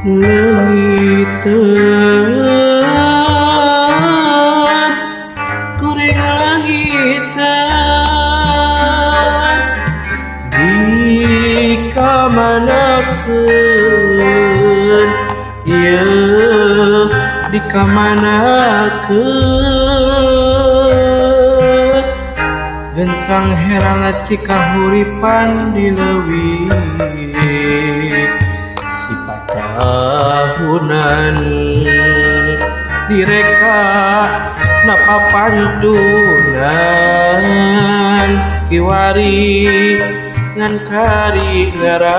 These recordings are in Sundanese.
Langiteun kuring langiteun dikamanakeun ieu dikamanakeun gentrang herang cikahuripan di leuwih sifat tahunan direka napa pantunan kiwari ngan karingaran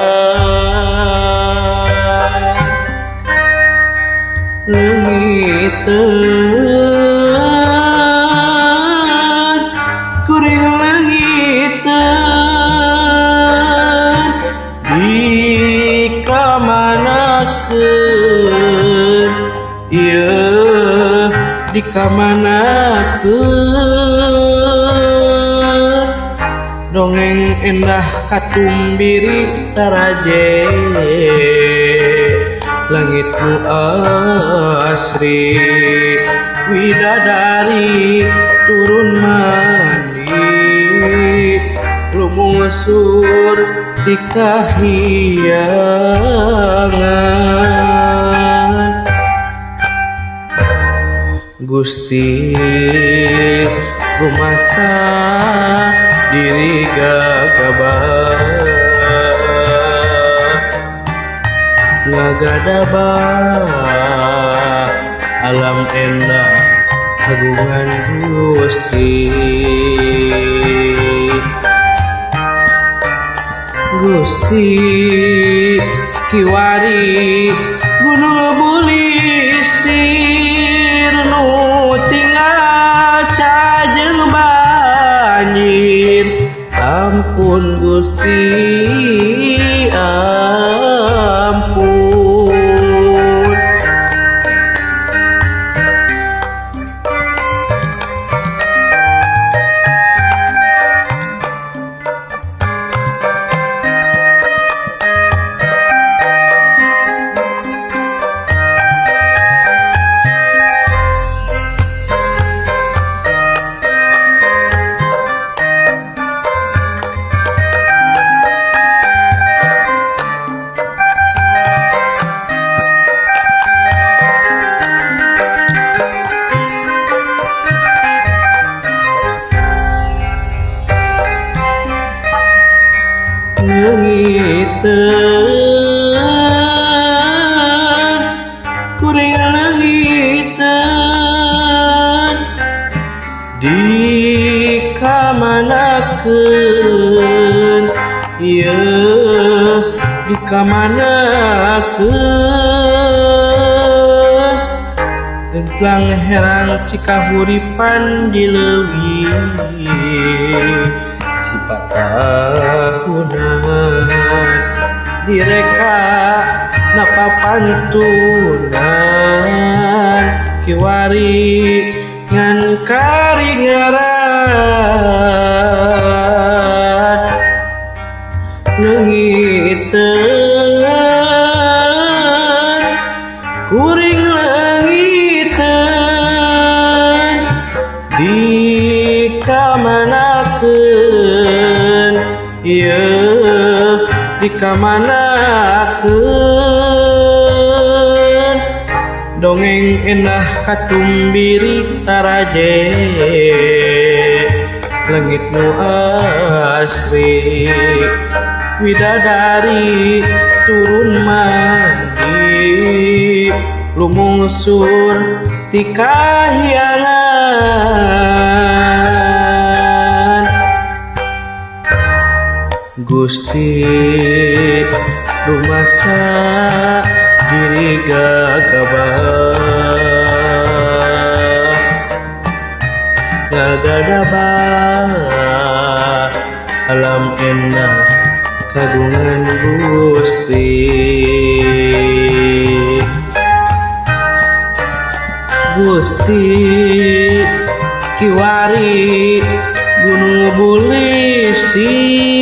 langiteun kuring langiteun dikamanakeun ieu dikamanakeun dongeng endah katumbiri taraje langitmu asri widadari turun mandi lumusur di kahyangan Gusti rumasa diri gagabah ngagadabah alam endah agungan Gusti Gusti kiwari gunung bulistir nu tinggal cajeng banjir ampun Gusti ampun langiteun kuring langiteun dikamanakeun ieu dikamanakeun tentang herang cikahuripan di leuwih sifat tahunan direka napa pantunan kiwari ngan karingaran langiteun kuring langiteun dikamanakeun ieu dikamanakeun dongeng endah katumbiri taraje langitmu asri widadari turun mandi lumusur ti kahyangan Gusti rumasa diri gagabah ngagadabah alam endah kagungan Gusti Gusti kiwari gunung bulistir